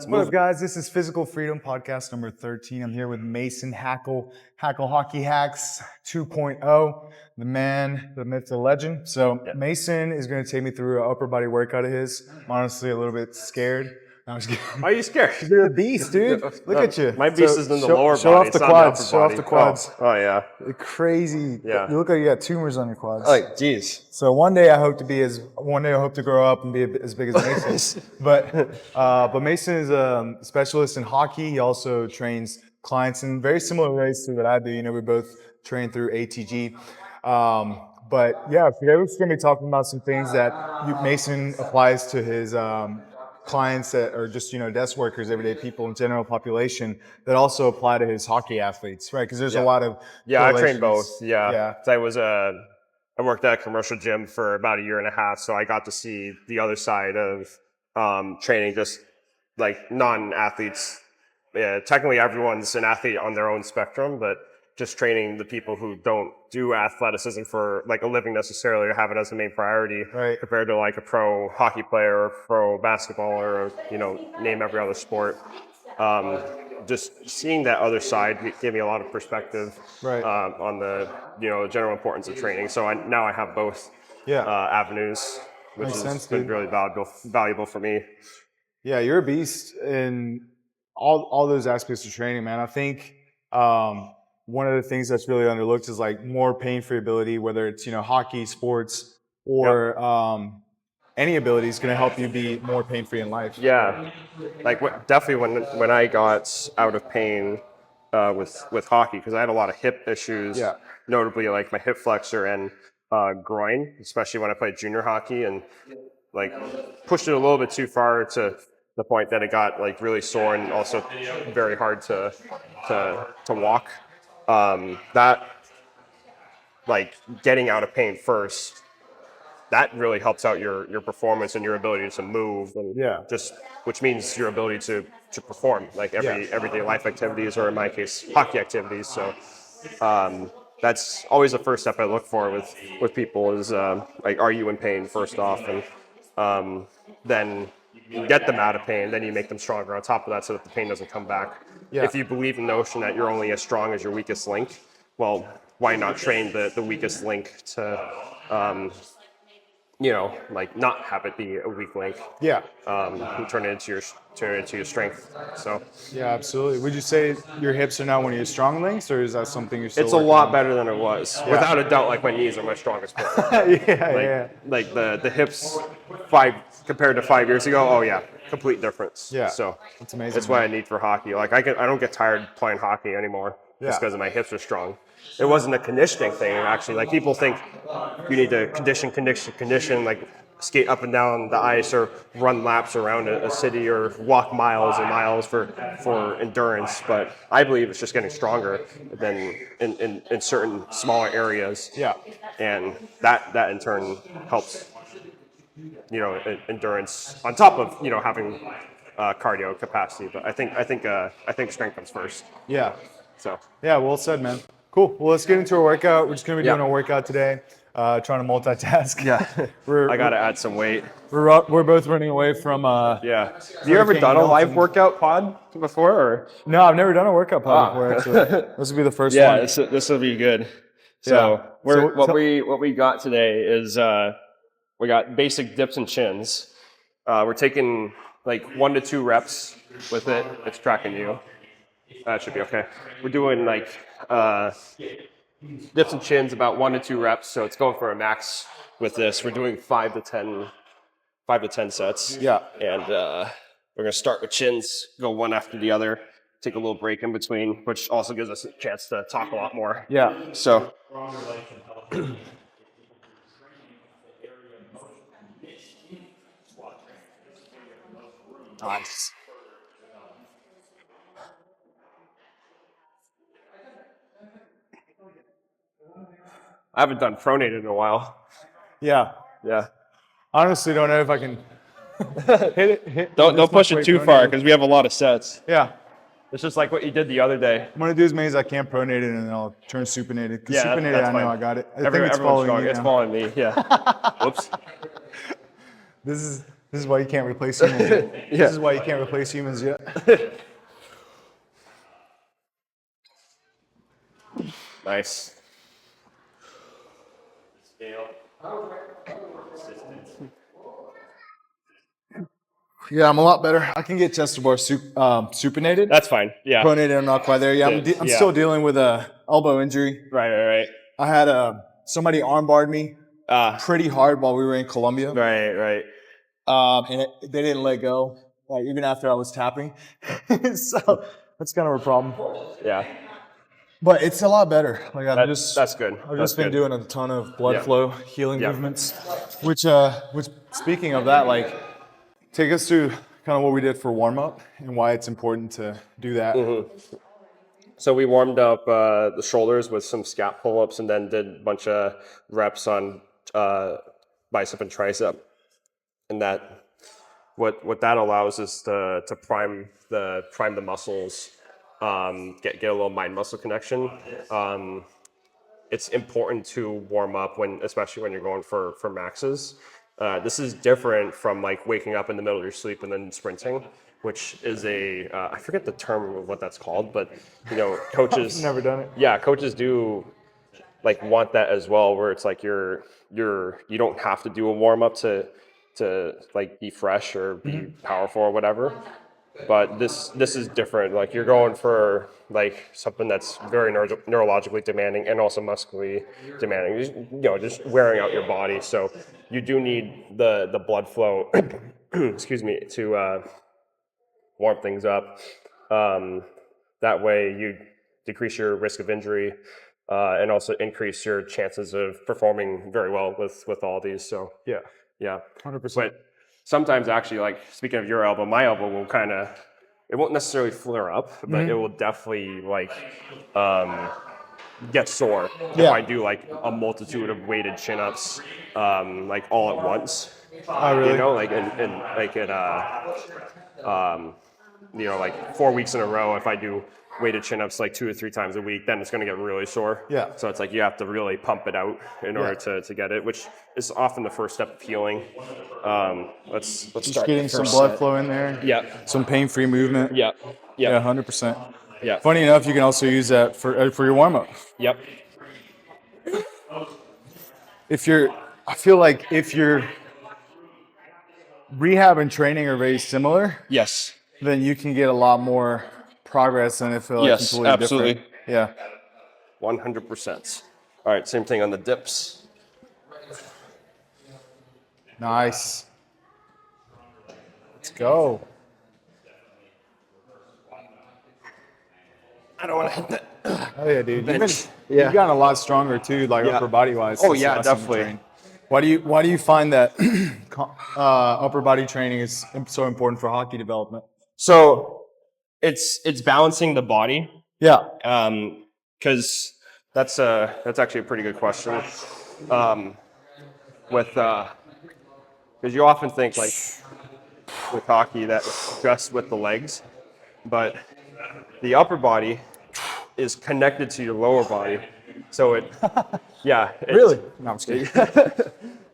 What up, guys? This is Physical Freedom Podcast number 13. I'm here with Mason Hackle, Hackle Hockey Hacks 2.0, the man, the myth, the legend. So Mason is going to take me through an upper body workout of his. I'm honestly a little bit scared. No, I'm just kidding. Why are you scared? You're a beast, dude. Look at you. My beast is in the lower body. Show off the it's quads. Not the Show upper off the body. quads. Oh yeah. Crazy. Yeah. You look like you got tumors on your quads. Like, geez. So one day I hope to grow up and be as big as Mason. but Mason is a specialist in hockey. He also trains clients in very similar ways to what I do. You know, we both train through ATG. But yeah, today we're just going to be talking about some things that Mason applies to his clients that are just, desk workers, everyday people in general population that also apply to his hockey athletes, right? Because there's a lot of I train both. Yeah. I worked at a commercial gym for about a year and a half, so I got to see the other side of training just like non-athletes. Yeah, technically everyone's an athlete on their own spectrum, but just training the people who don't do athleticism for like a living necessarily or have it as the main priority, right, compared to like a pro hockey player or pro basketball or, name every other sport. Just seeing that other side gave me a lot of perspective, right, on the, general importance of training. So now I have both avenues, which has been really valuable for me. Yeah, you're a beast in all those aspects of training, man. I think one of the things that's really underlooked is like more pain-free ability, whether it's, hockey, sports, or any ability is going to help you be more pain-free in life. Yeah, like definitely when I got out of pain with hockey, because I had a lot of hip issues, notably like my hip flexor and groin, especially when I played junior hockey, and like pushed it a little bit too far to the point that it got like really sore and also very hard to walk. That like getting out of pain first, that really helps out your performance and your ability to move, and just which means your ability to perform like everyday life activities, or in my case hockey activities. So that's always the first step I look for with people is like, are you in pain first off, and then you get them out of pain, then you make them stronger on top of that so that the pain doesn't come back. If you believe in the notion that you're only as strong as your weakest link, well, why not train the weakest link to like not have it be a weak link. And turn it into your strength. So yeah, absolutely. Would you say your hips are now one of your strong links, or is that something you're still It's a lot better than it was. Without a doubt, like my knees are my strongest part. Like the hips compared to 5 years ago, oh yeah, complete difference. Yeah. So that's amazing. That's what I need for hockey. Like I don't get tired playing hockey anymore just because my hips are strong. It wasn't a conditioning thing, actually. Like people think you need to condition, like skate up and down the ice or run laps around a city or walk miles and miles for endurance. But I believe it's just getting stronger than in certain smaller areas. Yeah. And that in turn helps, endurance on top of, having cardio capacity. But I think strength comes first. Yeah. So. Yeah, well said, man. Cool. Well, let's get into our workout. We're just going to be doing a workout today, trying to multitask. Yeah. I got to add some weight. We're both running away from Have you ever done a live workout pod before? Or? No, I've never done a workout pod before, actually. This will be the first one. Yeah, this will be good. So, what we got today is we got basic dips and chins. We're taking like 1 to 2 reps with it. It's tracking you. That should be okay. We're doing like dips and chins, about 1 to 2 reps. So it's going for a max with this. We're doing 5 to 10 sets. Yeah. And we're going to start with chins, go one after the other, take a little break in between, which also gives us a chance to talk a lot more. Yeah. So. Nice. I haven't done pronated in a while. Yeah. Honestly, don't know if I can hit it. Don't push it too far because we have a lot of sets. Yeah. It's just like what you did the other day. I'm going to do as many as I can pronated, and then I'll turn supinated. Because supinated, that's I know fine. I got it. I think Everyone's it's following strong. you It's now. following me, yeah. Whoops. This This is why you can't replace humans yet. Yeah. This is why you can't replace humans yet. Nice. Yeah, I'm a lot better. I can get chest to bar supinated. That's fine. Yeah. Pronated, I'm not quite there. Yeah, I'm still dealing with a elbow injury. Right. I had somebody armbarred me pretty hard while we were in Colombia. Right. And they didn't let go, like even after I was tapping. So that's kind of a problem. Yeah. But it's a lot better. Like That's good. I've just been doing a ton of blood flow healing movements. Which speaking of that, like take us through kind of what we did for warm up and why it's important to do that. So we warmed up the shoulders with some scap pull-ups, and then did a bunch of reps on bicep and tricep. And that what that allows is to prime the muscles, get a little mind muscle connection. It's important to warm up especially when you're going for maxes. This is different from like waking up in the middle of your sleep and then sprinting, which is I forget the term of what that's called, but coaches Never done it. Yeah, coaches do like want that as well, where it's like you don't have to do a warm up to like be fresh or be powerful or whatever. But this is different. Like you're going for like something that's very neurologically demanding and also muscularly demanding. Just wearing out your body. So you do need the blood flow, excuse me, to warm things up. That way you decrease your risk of injury and also increase your chances of performing very well with all these. So yeah, 100%. But sometimes actually, like speaking of your elbow, my elbow will it won't necessarily flare up, but it will definitely like get sore if I do like a multitude of weighted chin-ups like all at once. Oh, really? Like like 4 weeks in a row, if I do weighted chin-ups like 2 or 3 times a week, then it's going to get really sore. Yeah. So it's like you have to really pump it out in order to get it, which is often the first step of healing. Let's Just start getting some blood flow in there. Yeah. Some pain-free movement. Yeah. Yeah, 100%. Yeah. Funny enough, you can also use that for your warm-up. Yep. I feel like if your rehab and training are very similar, Yes. then you can get a lot more progress than if it's completely absolutely. different. Yeah. 100%. All right, same thing on the dips. Nice. Let's go. I don't want to hit that. Oh yeah, dude. Bench. You've gotten a lot stronger too, like upper body wise. Oh yeah, definitely. Why do you find that upper body training is so important for hockey development? So it's balancing the body. Yeah. Because that's actually a pretty good question. Because you often think like with hockey that it's just with the legs, but the upper body is connected to your lower body. So Really? No, I'm just kidding.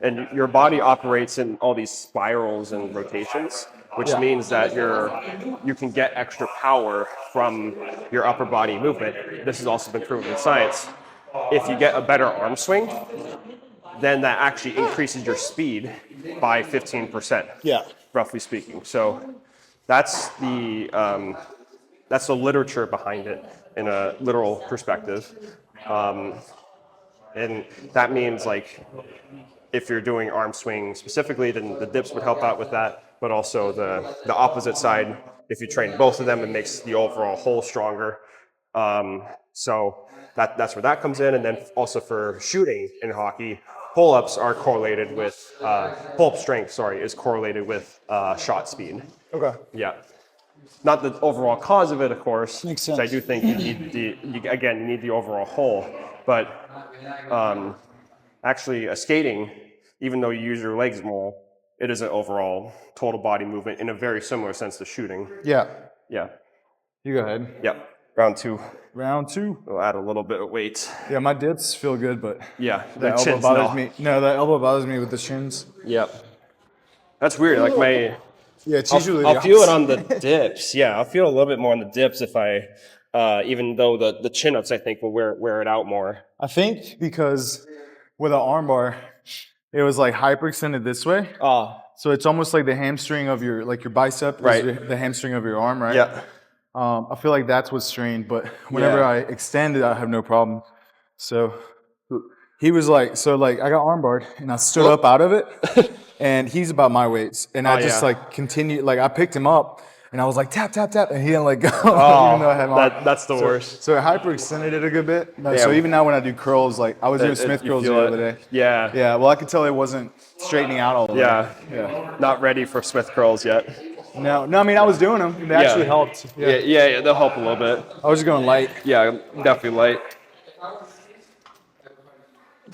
And your body operates in all these spirals and rotations, which means that you can get extra power from your upper body movement. This has also been proven in science. If you get a better arm swing, then that actually increases your speed by 15%. Yeah. Roughly speaking. So that's the literature behind it in a literal perspective. And that means like if you're doing arm swing specifically, then the dips would help out with that, but also the opposite side, if you train both of them, it makes the overall whole stronger. So that's where that comes in. And then also for shooting in hockey, pull-ups are correlated with, pull-up strength, is correlated with shot speed. Okay. Yeah. Not the overall cause of it, of course. Makes sense. I do think you need the overall whole. But actually, skating, even though you use your legs more, it is an overall total body movement in a very similar sense to shooting. Yeah. Yeah. You go ahead. Yep. Round 2. Round 2. We'll add a little bit of weight. Yeah, my dips feel good, but Yeah, the elbow bothers me. No, that elbow bothers me with the shins. Yep. That's weird. Like Yeah, it's usually I'll the feel it opposite. on the dips. Yeah, I'll feel a little bit more on the dips if I, even though the chin ups I think will wear it out more. I think because with an arm bar, it was like hyperextended this way. So it's almost like the hamstring of your bicep Right. is the hamstring of your arm, right? Yeah. I feel like that's what's strained, but whenever I extend it, I have no problem. So he was like, I got arm barred and I stood up out of it, and he's about my weights, and I just like continued, like I picked him up and I was like tap tap tap, and he didn't let go, even though I had my that's the worst. So it hyperextended it a good bit. So even now when I do curls, like I was doing Smith curls the other day. Yeah. Yeah. Well, I could tell it wasn't straightening out all the way. Yeah. Not ready for Smith curls yet. No. I mean, I was doing them. They actually helped. Yeah. They'll help a little bit. I was just going light. Yeah, definitely light.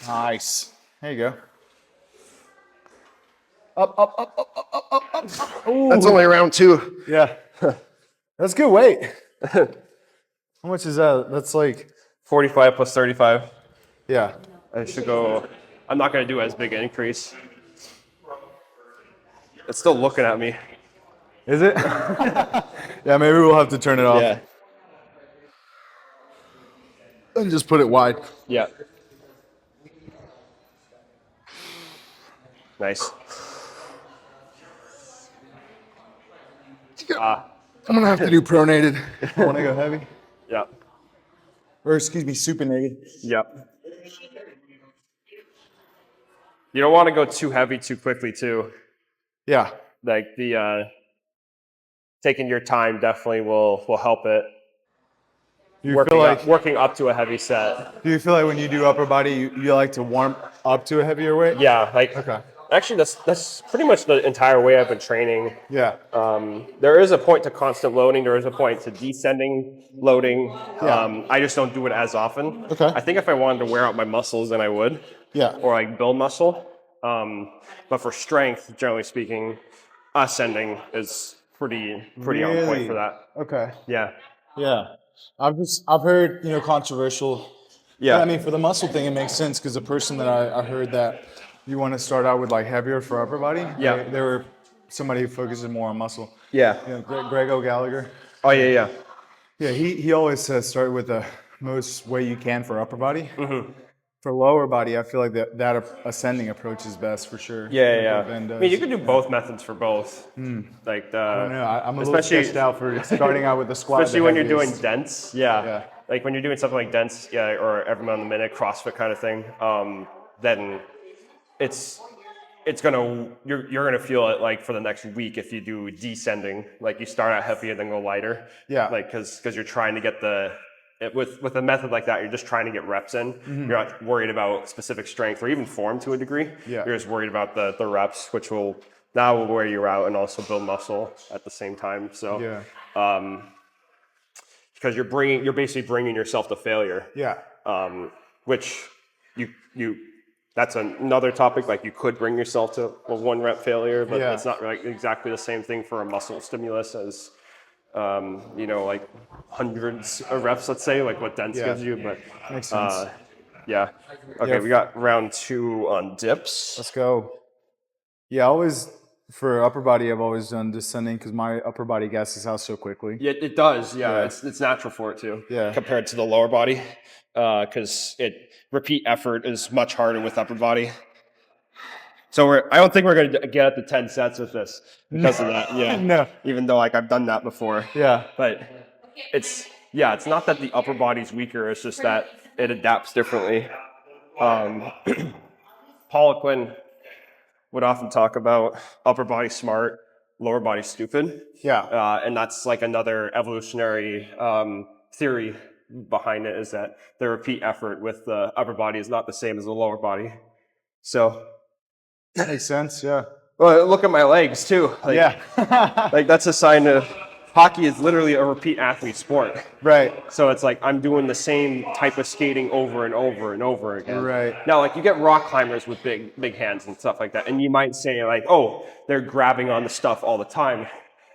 Nice. There you go. Up. Ooh. That's only round 2. Yeah. That's good weight. How much is that? That's like 45 plus 35. Yeah. I should go. I'm not going to do as big an increase. It's still looking at me. Is it? Yeah, maybe we'll have to turn it off. Yeah. And just put it wide. Yeah. Nice. I'm gonna have to do pronated. I want to go heavy. Yeah. Or excuse me, supinated. Yep. You don't want to go too heavy too quickly too. Yeah. Like the taking your time definitely will help it. Working up to a heavy set. Do you feel like when you do upper body, you like to warm up to a heavier weight? Yeah. Like. Okay. Actually, that's pretty much the entire way I've been training. Yeah. There is a point to constant loading. There is a point to descending loading. Yeah. I just don't do it as often. Okay. I think if I wanted to wear out my muscles, then I would. Yeah. Or like build muscle. But for strength, generally speaking, ascending is pretty on point for that. Okay. Yeah. Yeah. I've heard, controversial. Yeah. I mean, for the muscle thing, it makes sense because the person that I heard that you want to start out with like heavier for upper body. Yeah. They were somebody who focuses more on muscle. Yeah. Grego Gallagher. Oh yeah. Yeah. He always says start with the most weight you can for upper body. Mm-hmm. For lower body, I feel like that ascending approach is best for sure. Yeah. I mean, you can do both methods for both. Like I don't know. I'm a little sketched out for starting out with the squat. Especially when you're doing dense. Yeah. Like when you're doing something like dense, or every minute on the minute CrossFit kind of thing. Then you're gonna feel it like for the next week if you do descending. Like you start out heavy and then go lighter. Yeah. Like because you're trying to get with a method like that, you're just trying to get reps in. Mm-hmm. You're not worried about specific strength or even form to a degree. Yeah. You're just worried about the reps, which will wear you out and also build muscle at the same time. So because you're basically bringing yourself to failure. Yeah. Which you that's another topic. Like you could bring yourself to a 1 rep failure, but it's not like exactly the same thing for a muscle stimulus as like hundreds of reps, let's say, like what dense gives you. But makes sense. Yeah. Okay, we got round 2 on dips. Let's go. Yeah, for upper body, I've always done descending because my upper body gasses out so quickly. Yeah, it does. Yeah. It's natural for it too. Yeah. Compared to the lower body, because repeat effort is much harder with upper body. So I don't think we're going to get at the 10 sets with this because of that. Yeah. No. Even though I've done that before. Yeah. But it's not that the upper body's weaker. It's just that it adapts differently. Paul Quinn would often talk about upper body smart, lower body stupid. Yeah. And that's like another evolutionary theory behind it, is that the repeat effort with the upper body is not the same as the lower body. So that makes sense. Yeah. Well, look at my legs too. Like that's a sign of hockey is literally a repeat athlete sport. Right. So it's like I'm doing the same type of skating over and over and over again. Right. Now, like you get rock climbers with big hands and stuff like that, and you might say like, oh, they're grabbing on the stuff all the time.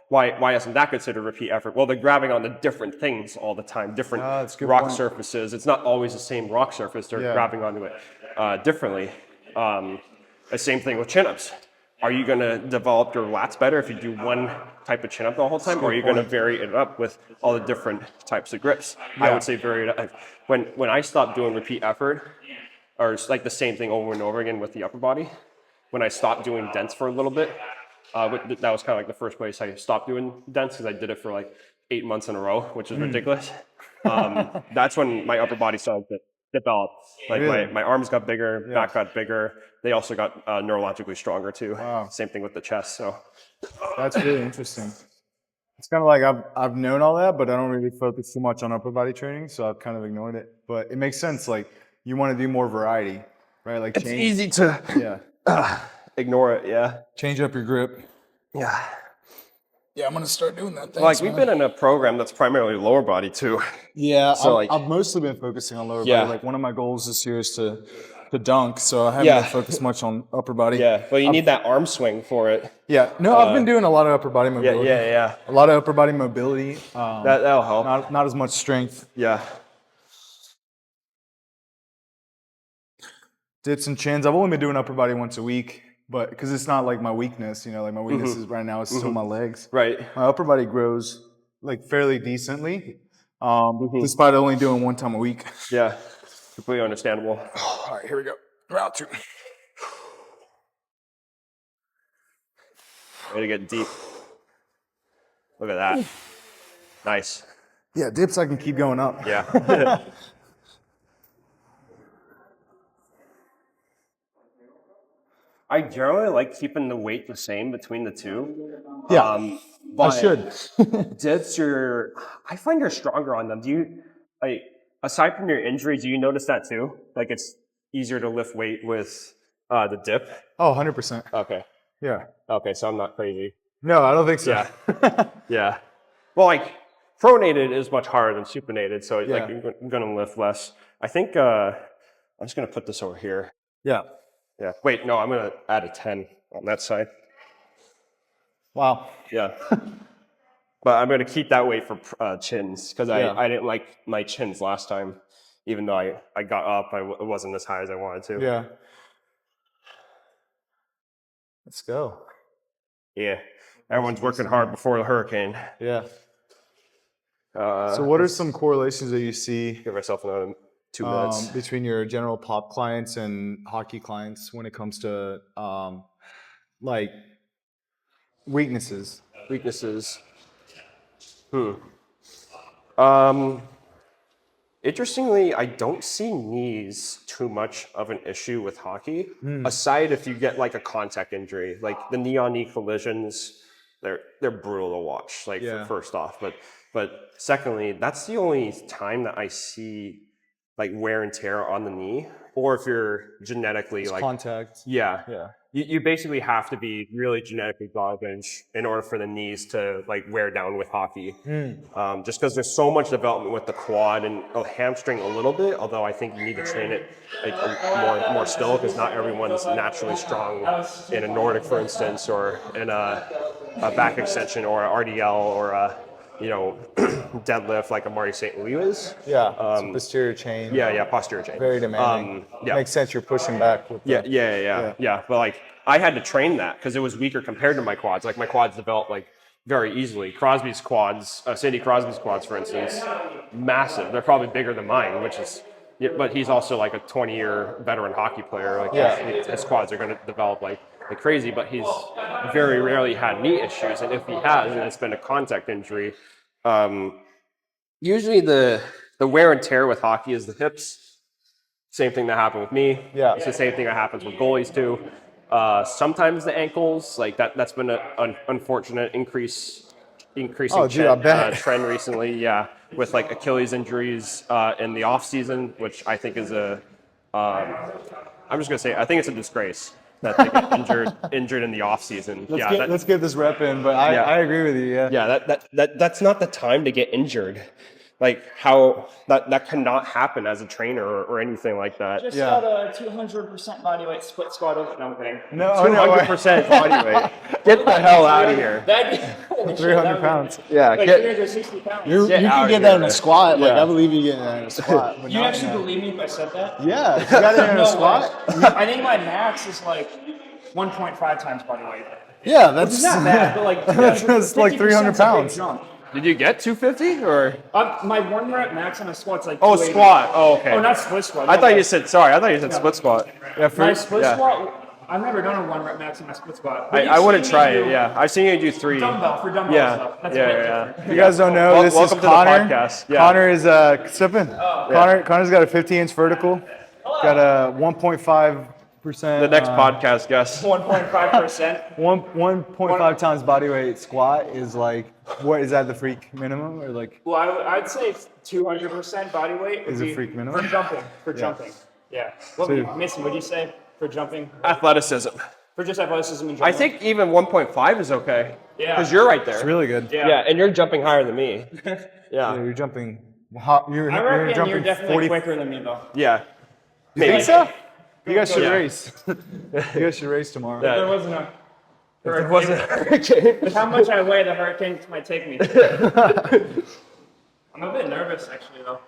Why isn't that considered repeat effort? Well, they're grabbing on the different things all the time, different rock surfaces. It's not always the same rock surface. They're grabbing onto it differently. The same thing with chin-ups. are you going to develop your lats better if you do one type of chin up the whole time, or are you going to vary it up with all the different types of grips? I would say vary it up. When I stopped doing repeat effort, or it's like the same thing over and over again with the upper body, when I stopped doing dents for a little bit, that was kind of like the first place I stopped doing dents, because I did it for like 8 months in a row, which is ridiculous. That's when my upper body started to develop. Like my arms got bigger, back got bigger. They also got neurologically stronger too. Wow. Same thing with the chest. So that's really interesting. It's kind of like I've known all that, but I don't really focus too much on upper body training, so I've kind of ignored it. But it makes sense. Like you want to do more variety, right? Like it's easy to ignore it. Yeah. Change up your grip. Yeah. Yeah, I'm gonna start doing that. Thanks, we've been in a program that's primarily lower body too. Yeah, so I've mostly been focusing on lower body. Like one of my goals this year is to dunk, so I haven't been focused much on upper body. Yeah, well, you need that arm swing for it. Yeah, no, I've been doing a lot of upper body mobility. Yeah. A lot of upper body mobility. That'll help. Not as much strength. Yeah. Dips and chins. I've only been doing upper body once a week. But because it's not like my weakness, like my weakness is right now is still my legs. Right. My upper body grows like fairly decently, despite only doing one time a week. Yeah, completely understandable. All right, here we go. Round 2. Way to get deep. Look at that. Nice. Yeah, dips I can keep going up. Yeah. I generally like keeping the weight the same between the two. Yeah, I should. Dips, I find you're stronger on them. Do you, like, aside from your injury, do you notice that too? Like it's easier to lift weight with the dip? Oh, 100%. Okay. Yeah. Okay, so I'm not crazy. No, I don't think so. Yeah. Yeah. Well, like pronated is much harder than supinated, so like you're going to lift less. I think I'm just going to put this over here. Yeah. Yeah. Wait, no, I'm going to add a 10 on that side. Wow. Yeah. But I'm going to keep that weight for chins, because I didn't like my chins last time. Even though I got up, it wasn't as high as I wanted to. Yeah. Let's go. Yeah. Everyone's working hard before the hurricane. Yeah. So what are some correlations that you see? Give myself another 2 minutes. Between your general pop clients and hockey clients when it comes to like weaknesses? Interestingly, I don't see knees too much of an issue with hockey, aside if you get like a contact injury. Like the knee-on-knee collisions, they're brutal to watch, like first off. But secondly, that's the only time that I see like wear and tear on the knee, or if you're genetically like contact. Yeah. You basically have to be really genetically damaged in order for the knees to like wear down with hockey. Just because there's so much development with the quad and hamstring a little bit, although I think you need to train it like more still, because not everyone is naturally strong in a Nordic, for instance, or in a back extension or a RDL or a deadlift like a Marty St. Louis is. Yeah, posterior chain. Yeah, posterior chain. Very demanding. Makes sense. You're pushing back. With yeah. But like I had to train that because it was weaker compared to my quads. Like my quads developed like very easily. Crosby's quads, Sandy Crosby's quads, for instance, massive. They're probably bigger than mine, which is. Yeah, but he's also like a 20-year veteran hockey player. Like his quads are going to develop like crazy, but he's very rarely had knee issues. And if he has, and it's been a contact injury, usually the wear and tear with hockey is the hips. Same thing that happened with me. Yeah. It's the same thing that happens with goalies too. Sometimes the ankles, like that's been an unfortunate increasing trend recently. Yeah. With like Achilles injuries in the off season, which I think is I'm just gonna say I think it's a disgrace that they get injured in the off season. Let's get this rep in, but I agree with you. Yeah, that's not the time to get injured. Like how that cannot happen as a trainer or anything like that. Just got a 200% body weight split squat over jumping. No, 200% body weight. Get the hell out of here. That'd be 300 pounds. Yeah, like 360 pounds. You can get that in a squat. Like I believe you get that in a squat. But you actually believe me if I said that? Yeah, you got it in a squat. I think my max is like 1.5 times body weight. Yeah, that's It's not bad, but like that's like 300 50% 's a big pounds. jump. Did you get 250 or? My 1 rep max on a squat's like Oh, 280. squat. Oh, okay. Oh, not split squat. I thought you said, sorry, I thought you said split squat. Yeah, My split yeah. squat. I've never done a 1 rep max on my split squat. But I you've wouldn't seen try me it, do yeah. I've seen you do 3. dumbbell Yeah, stuff. That's yeah, a bit yeah. different. If you guys don't know, Well, this welcome is to the Connor. podcast. Yeah. Connor is step in. Connor's got a 50-inch vertical. Got a 1.5%. The next podcast guest. 1.5%. 1.5 times body weight squat is like, what is that, the freak minimum or like? Well, I'd say 200% body weight Is would a be freak minimum? for jumping. For jumping. Yeah. Mason, what do you say for jumping? Athleticism. For just athleticism and I jumping? think even 1.5 is okay. Yeah. Because you're right there. It's really good. Yeah, and you're jumping higher than me. Yeah, Yeah. you're jumping. I You're reckon jumping you're definitely 40. quicker than me, though. Yeah. You think so? You guys should Yeah. race. You guys should race tomorrow. Yeah. There wasn't a It wasn't a hurricane. With how much I weigh, the hurricane might take me. I'm a bit nervous, actually, though.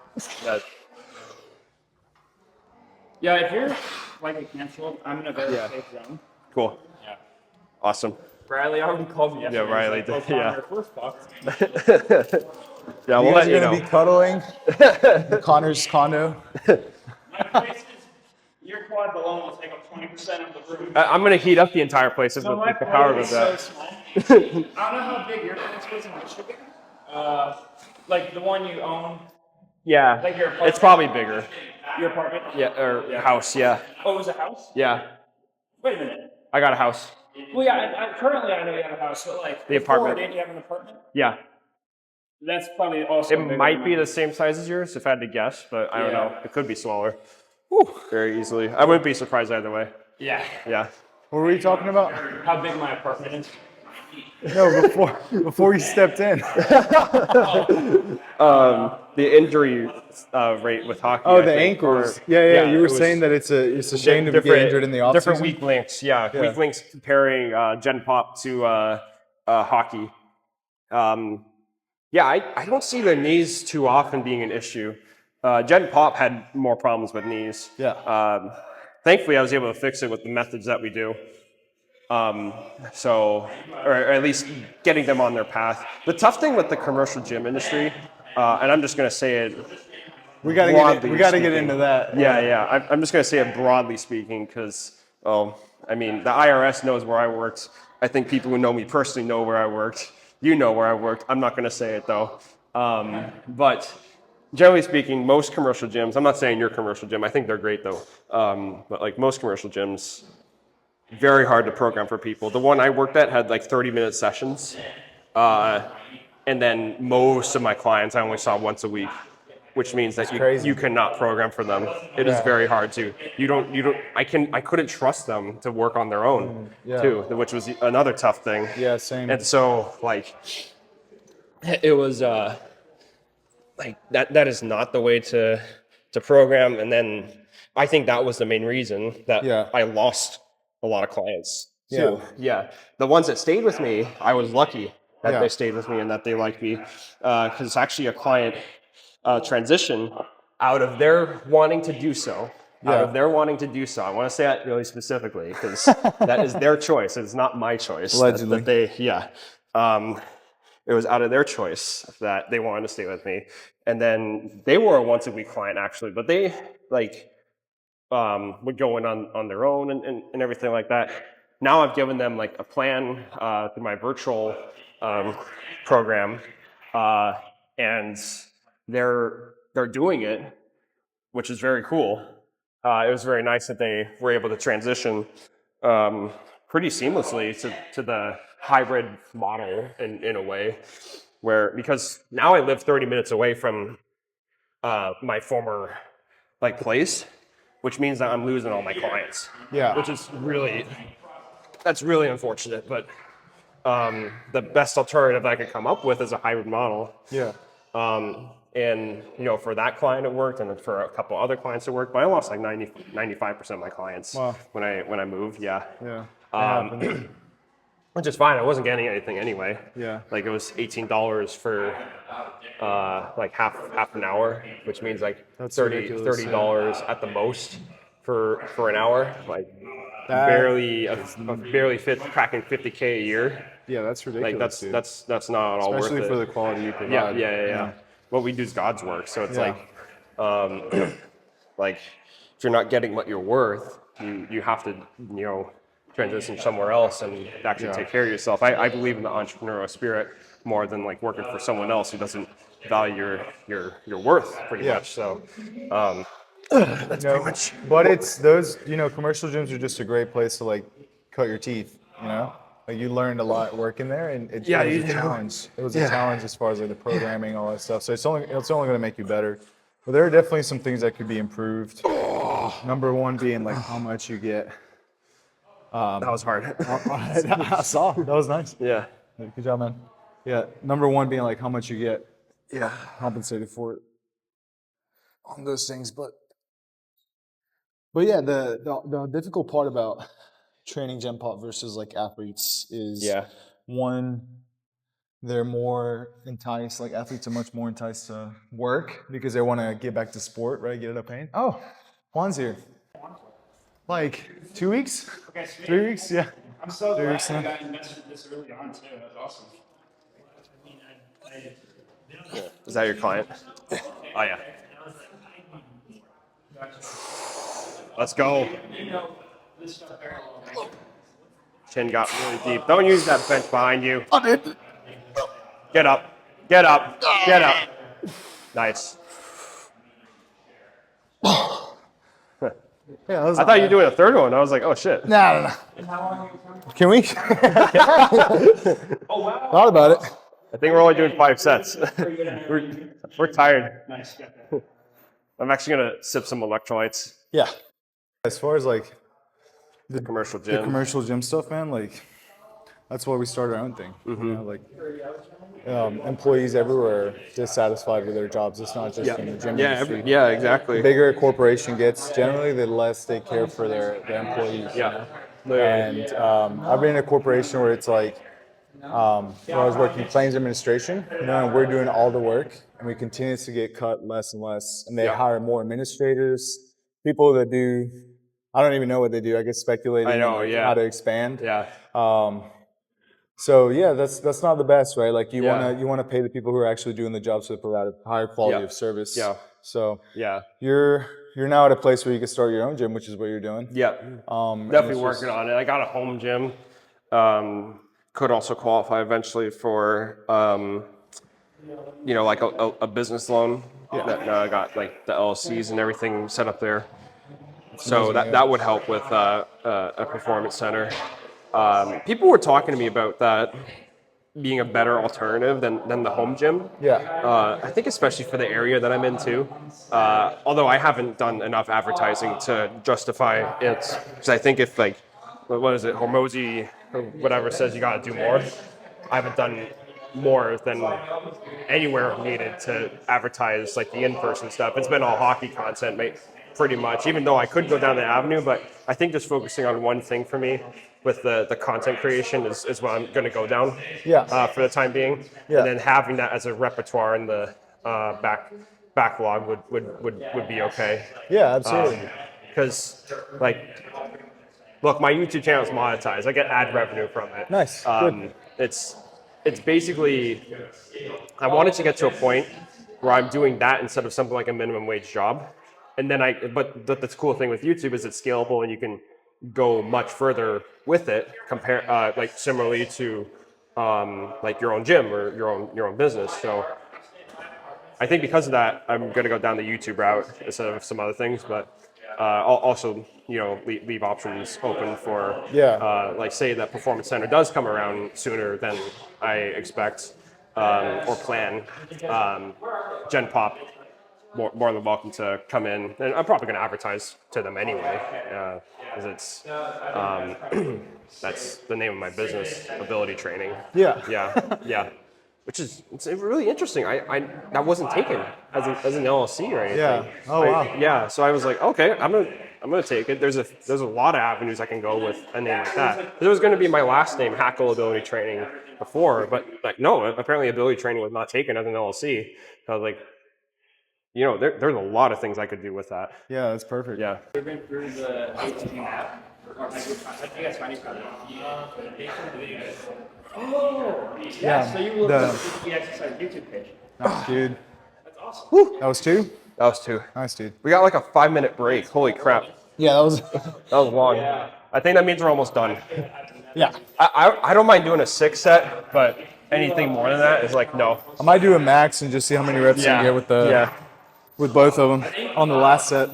Yeah, if you're like canceled, I'm in a very safe zone. Cool. Yeah. Awesome. Riley already called me yesterday. Yeah, Riley He's like, did, yeah. Connor, we're fucked. Yeah, You we'll guys let you are gonna know. be cuddling in Connor's condo. My place is, your quads alone will take up 20% of the room. I'm going to heat up the entire place with So my the power plate of is so that. small. I don't know how big your place was in Michigan. Like the one you own, Yeah, like your apartment. it's probably bigger. Your apartment? Yeah, or house, yeah. Oh, it was a house? Yeah, Wait a minute. I got a house. Well, yeah, currently I know you have a house, but like The before, apartment. did you have an apartment? Yeah. That's probably also It bigger might than be mine. the same size as yours if I had to guess, but I don't Yeah. know. It could be smaller. Whew, very easily. I wouldn't be surprised either way. Yeah. Yeah. What were you talking about? How big my apartment is? No, before you stepped in. The injury rate with hockey. Oh, I the think, ankles. or- Yeah. You it were was saying that it's a shame to be injured in the off different season. weak links. Yeah, weak links comparing Gen Pop to hockey. Yeah, I don't see the knees too often being an issue. Gen Pop had more problems with knees. Yeah. Thankfully, I was able to fix it with the methods that we do. So, or at least getting them on their path. The tough thing with the commercial gym industry, and I'm just going to say it. We gotta broadly get speaking. into that. Yeah. I'm just going to say it broadly speaking because, I mean, the IRS knows where I worked. I think people who know me personally know where I worked. You know where I worked. I'm not going to say it though. But generally speaking, most commercial gyms, I'm not saying your commercial gym, I think they're great though. But like most commercial gyms, very hard to program for people. The one I worked at had like 30-minute sessions. And then most of my clients I only saw once a week, which means that you cannot program for them. It is very hard to. I couldn't trust them to work on their own too, which was another tough thing. Yeah, same. And so like it was like that is not the way to program. And then I think that was the main reason that I lost a lot of clients too. Yeah. The ones that stayed with me, I was lucky that they stayed with me and that they liked me. Because it's actually a client transition out of their wanting to do so. Out of their wanting to do so. I want to say that really specifically because that is their choice. It's not my choice. Allegedly. It was out of their choice that they wanted to stay with me. And then they were a once-a-week client actually, but they like would go in on their own and everything like that. Now I've given them like a plan through my virtual program, and they're doing it, which is very cool. It was very nice that they were able to transition pretty seamlessly to the hybrid model in a way, because now I live 30 minutes away from my former like place, which means that I'm losing all my clients. Yeah. Which is that's really unfortunate, but the best alternative I could come up with is a hybrid model. Yeah. And for that client it worked, and for a couple other clients it worked, but I lost like 95% of my clients when I moved. Yeah. Which is fine. I wasn't getting anything anyway. Yeah. Like it was $18 for like half an hour, which means like $30 at the most for an hour. Like barely fit cracking 50K a year. Yeah, that's Like ridiculous, dude. that's not at all worth Especially it. for the quality you Yeah, provide. yeah. What we do is God's work. So it's Yeah. like if you're not getting what you're worth, you have to, transition somewhere else and actually take care of yourself. I believe in the entrepreneurial spirit more than like working for someone else who doesn't value your worth pretty much. So that's pretty much. But it's those, commercial gyms are just a great place to like cut your teeth, Like you learned a lot working there, and it was a challenge. It was a challenge as far as like the programming, all that stuff. So it's only going to make you better. But there are definitely some things that could be improved. Number one being like how much you get. That was hard. I saw. That was nice. Yeah. Good job, man. Yeah. Number one being like how much you get compensated for it on those things. But yeah, the difficult part about training gen pop versus like athletes is one, they're more enticed, like athletes are much more enticed to work because they want to get back to sport, right? Get it up pain. Oh, Juan's here. Like 2 weeks? Okay, sweet. 3 weeks? Yeah. I'm so 3 glad weeks you now. got invested this early on too. That's awesome. Is that your client? Oh yeah. Let's go. Chin got really deep. Don't use that bench behind you. I did. Get up. Get up. Get up. Nice. Yeah, I thought you were doing a third one. I was like, oh shit. No. Can we? Oh wow. Thought about it. I think we're only doing 5 sets. we're tired. Nice. I'm actually gonna sip some electrolytes. Yeah. As far as like The commercial the gym. commercial gym stuff, man, like that's why we started our own thing. Like employees everywhere are dissatisfied with their jobs. It's not just in the gym industry. Yeah, exactly. The bigger a corporation gets, generally, the less they care for their employees. Yeah. And I've been in a corporation where it's like, where I was working claims administration, and we're doing all the work, and we continuously get cut less and less, and they hire more administrators, people that do, I don't even know what they do, I guess speculating on how to expand. Yeah. So yeah, that's not the best, right? Like you wanna pay the people who are actually doing the job so they provide a higher quality of service. Yeah. So Yeah. you're now at a place where you can start your own gym, which is what you're doing. Yeah. Definitely working on it. I got a home gym. Could also qualify eventually for like a business loan. That I got like the LLCs and everything set up there. So that would help with a performance center. People were talking to me about that being a better alternative than the home gym. Yeah. I think especially for the area that I'm in too. Although I haven't done enough advertising to justify it, because I think if like, what is it, Hormozy or whatever says you got to do more. I haven't done more than anywhere needed to advertise like the in-person stuff. It's been all hockey content, pretty much, even though I could go down the avenue, but I think just focusing on one thing for me with the content creation is what I'm going to go down for the time being. Yeah. And then having that as a repertoire in the backlog would be okay. Yeah, absolutely. Because look, my YouTube channel is monetized. I get ad revenue from it. Nice. Good. It's basically, I wanted to get to a point where I'm doing that instead of something like a minimum wage job. And then but the cool thing with YouTube is it's scalable and you can go much further with it, like similarly to like your own gym or your own business. So I think because of that, I'm going to go down the YouTube route instead of some other things, but I'll also leave options open for like say that performance center does come around sooner than I expect or plan. Gen Pop more than welcome to come in, and I'm probably going to advertise to them anyway, because it's that's the name of my business, Ability Training. Yeah. Which is it's really interesting. I that wasn't taken as an LLC or anything. Yeah. Oh wow. Yeah. So I was like, okay, I'm gonna take it. There's a lot of avenues I can go with a name like that. It was going to be my last name, Hackle Ability Training, before, but like no, apparently Ability Training was not taken as an LLC. So I was like, there's a lot of things I could do with that. Yeah, that's perfect. Yeah. You've been through the ATG map. I think that's funny. Oh, yeah. So you look at the exercise YouTube page. Nice, dude. That's awesome. Woo. That was 2? That was 2. Nice, dude. We got like a 5-minute break. Holy crap. Yeah, that was. That was long. I think that means we're almost done. Yeah. I don't mind doing a 6 set, but anything more than that is like no. I might do a max and just see how many reps I can get with with both of them on the last set.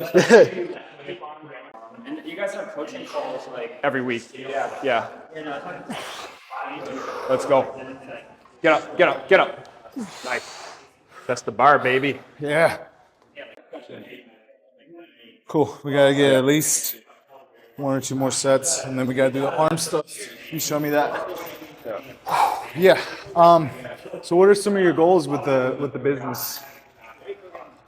And you guys have coaching calls like Every week. Yeah. in Let's go. Get up, get up, get up. Nice. That's the bar, baby. Yeah. Cool. We gotta get at least 1 or 2 more sets, and then we gotta do the arm stuff. You show me that. Yeah. So what are some of your goals with the business?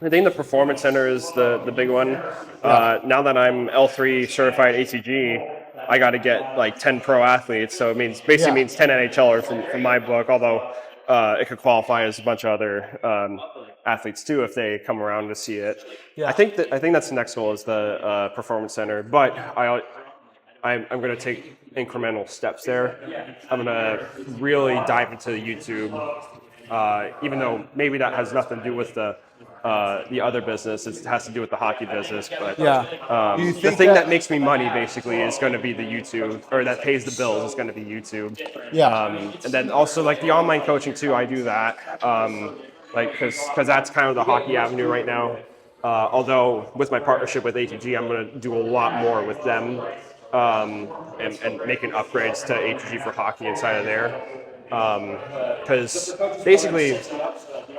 I think the performance center is the big one. Now that I'm L3 certified ATG, I got to get like 10 pro athletes. So it means basically means 10 NHLers from my book. Although it could qualify as a bunch of other athletes too if they come around to see it. I think that's the next goal is the performance center. But I'm going to take incremental steps there. I'm going to really dive into the YouTube, even though maybe that has nothing to do with the other business. It has to do with the hockey business. But the thing that makes me money basically is going to be the YouTube, or that pays the bills is going to be YouTube. And then also like the online coaching too. I do that, like because that's kind of the hockey avenue right now. Although with my partnership with ATG, I'm going to do a lot more with them. And making upgrades to ATG for hockey inside of there. Because basically,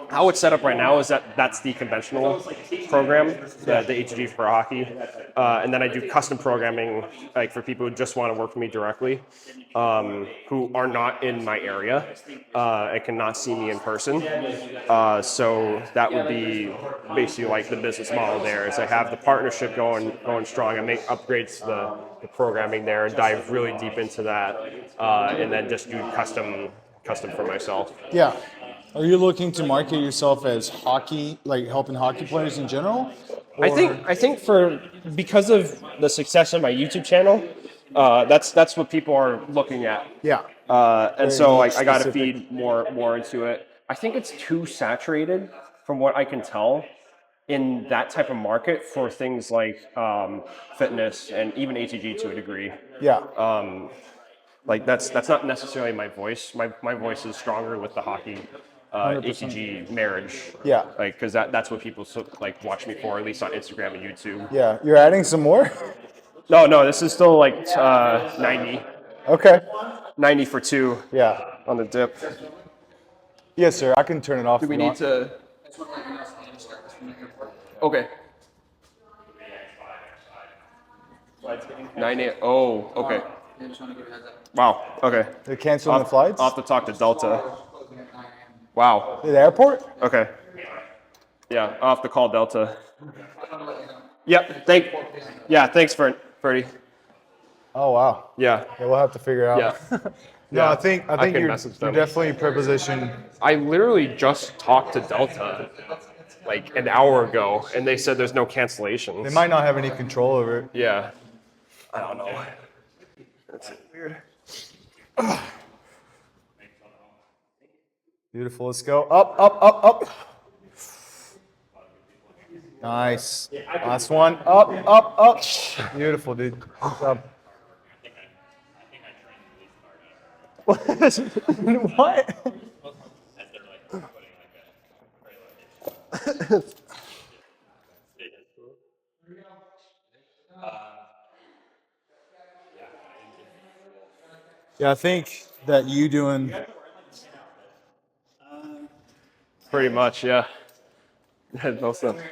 how it's set up right now is that's the conventional program, the ATG for hockey. And then I do custom programming like for people who just want to work with me directly, who are not in my area and cannot see me in person. So that would be basically like the business model there is I have the partnership going strong. I make upgrades to the programming there and dive really deep into that, and then just do custom for myself. Yeah. Are you looking to market yourself as hockey, like helping hockey players in general? I think because of the success of my YouTube channel, that's what people are looking at. Yeah. And so I got to feed more into it. I think it's too saturated from what I can tell in that type of market for things like fitness and even ATG to a degree. Yeah. Like that's not necessarily my voice. My voice is stronger with the hockey ATG marriage. Yeah. Like because that's what people like watch me for, at least on Instagram and YouTube. Yeah. You're adding some more? No, this is still like 90. Okay. 90 for 2. Yeah. On the dip. Yes, sir. I can turn it off. Do we need to? Okay. 98. Oh, okay. Wow. Okay. They're canceling the flights? I'll have to talk to Delta. Wow. The airport? Okay. Yeah, I'll have to call Delta. Yep. Thanks, Ferdy. Oh wow. Yeah. We'll have to figure it out. Yeah. No, Yeah. I think you're definitely prepositioned. I literally just talked to Delta like an hour ago, and they said there's no cancellations. They might not have any control over it. Yeah. I don't know. That's weird. Beautiful. Let's go. Up. Nice. Last one. Up. Beautiful, dude. Good job. What? Yeah, I think that you doing Pretty much, yeah. Both of them.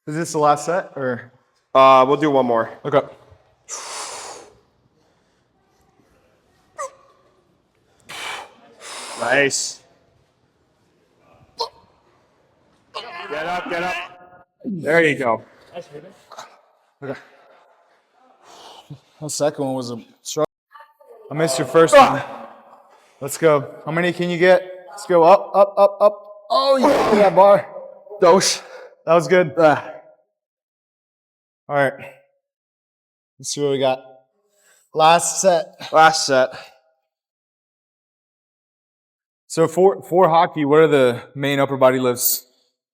Is this the last set or? We'll do one more. Okay. Nice. Get up. There you go. Okay. The second one was a struggle. I missed your first one. Let's go. How many can you get? Let's go up. Oh, yeah, bar. Dose. That was good. All right. Let's see what we got. Last set. Last set. So for hockey, what are the main upper body lifts?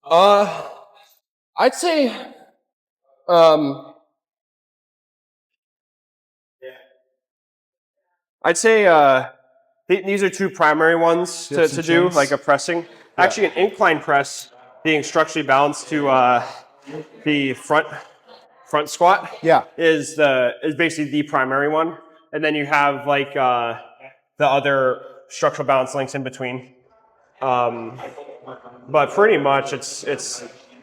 I'd say, these are two primary ones to do, like a pressing. Actually, an incline press, being structurally balanced to the front squat, is basically the primary one, and then you have like the other structural balance links in between. But pretty much it's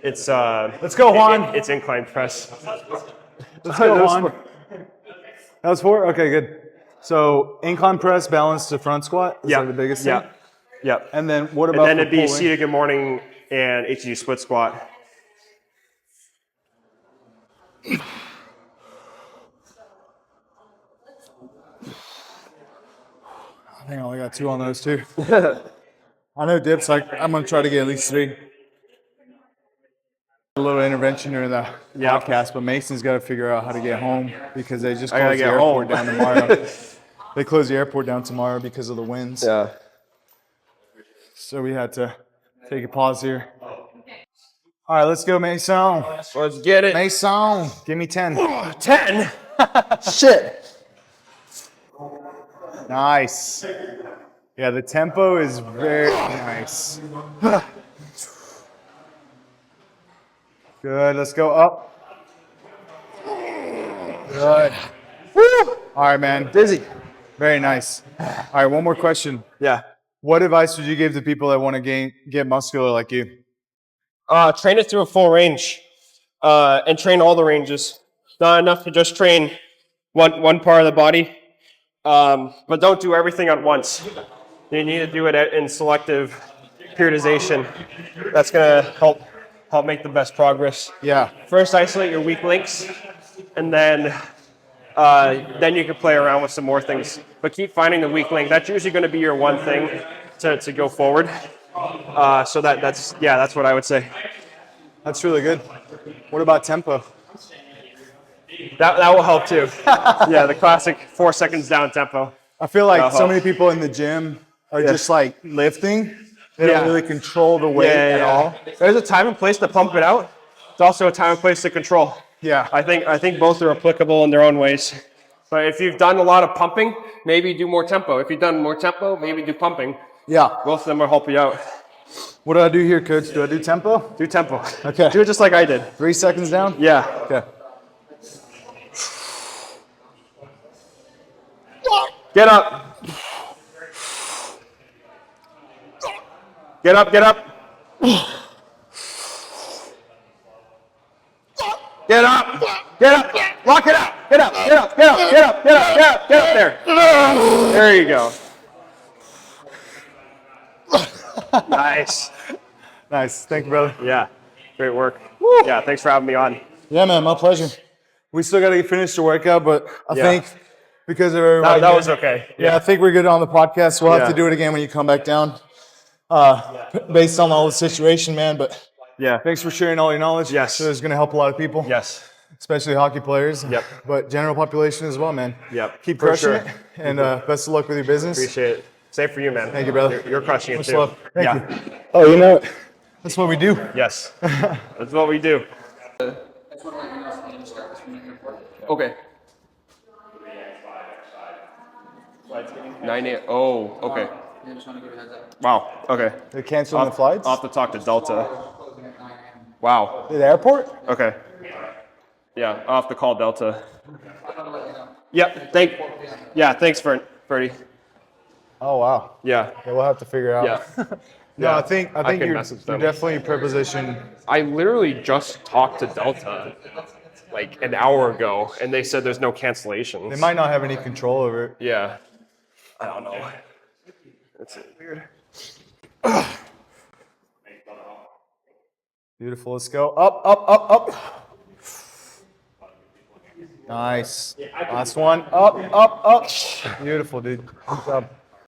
let's go, Juan. It's incline press. Let's go, Juan. That was 4? Okay, good. So incline press balanced to front squat is like the biggest thing? Yeah. And then what about and then it'd be pulling? seated good morning and ATG split squat. I think I only got 2 on those too. I know dips, like I'm gonna try to get at least 3. A little intervention during the podcast, but Mason's got to figure out how to get home because they just closed the airport down tomorrow. They closed the airport down tomorrow because of the winds. Yeah. So we had to take a pause here. All right, let's go, Mason. Let's get it. Mason, give me 10. 10? Shit. Nice. Yeah, the tempo is very nice. Good, let's go up. Good. Woo! All right, man. Dizzy. Very nice. All right, one more question. Yeah. What advice would you give to people that want to get muscular like you? Train it through a full range, and train all the ranges. Not enough to just train one part of the body, but don't do everything at once. You need to do it in selective periodization. That's gonna help make the best progress. Yeah. First, isolate your weak links, and then you can play around with some more things. But keep finding the weak link. That's usually going to be your one thing to go forward. So that's what I would say. That's really good. What about tempo? That will help too. Yeah, the classic 4 seconds down tempo. I feel like so many people in the gym are just like lifting. They don't really control the weight at all. There's a time and place to pump it out. It's also a time and place to control. Yeah. I think both are applicable in their own ways. But if you've done a lot of pumping, maybe do more tempo. If you've done more tempo, maybe do pumping. Yeah. Both of them will help you out. What do I do here, coach? Do I do tempo? Do tempo. Okay. Do it just like I did. 3 seconds down? Yeah. Okay. Get up. Get up, get up. Get up. Get up. Lock it up. Get up, get up, get up, get up, get up, get up, get up there. There you go. Nice. Nice. Thank you, brother. Yeah. Great work. Yeah, thanks for having me on. Yeah, man, my pleasure. We still got to finish the workout, but I think because of everybody. That was okay. Yeah, I think we're good on the podcast. We'll have to do it again when you come back down. Based on all the situation, man. But thanks for sharing all your knowledge. Yes. So it's going to help a lot of people. Yes. Especially hockey players. Yep. But general population as well, man. Yep. Keep crushing it. And best of luck with your business. Appreciate it. Same for you, man. Thank you, brother. You're crushing it Much too. love. Thank you. Oh, you know what? That's what we do. Yes. That's what we do. Okay. 9 Oh, okay. Wow. Okay. They're canceling the flights? I'll have to talk to Delta. Wow. The airport? Okay. Yeah, I'll have to call Delta. Yep. Thanks, Ferdy. Oh, wow. Yeah. We'll have to figure out. Yeah. No, I think can you're message them. definitely prepositioned. I literally just talked to Delta like an hour ago, and they said there's no cancellations. They might not have any control over it. Yeah. I don't know. That's weird. Beautiful. Let's go. Up, up, up, up. Nice. Last one. Up, up, up. Beautiful, dude. Good job.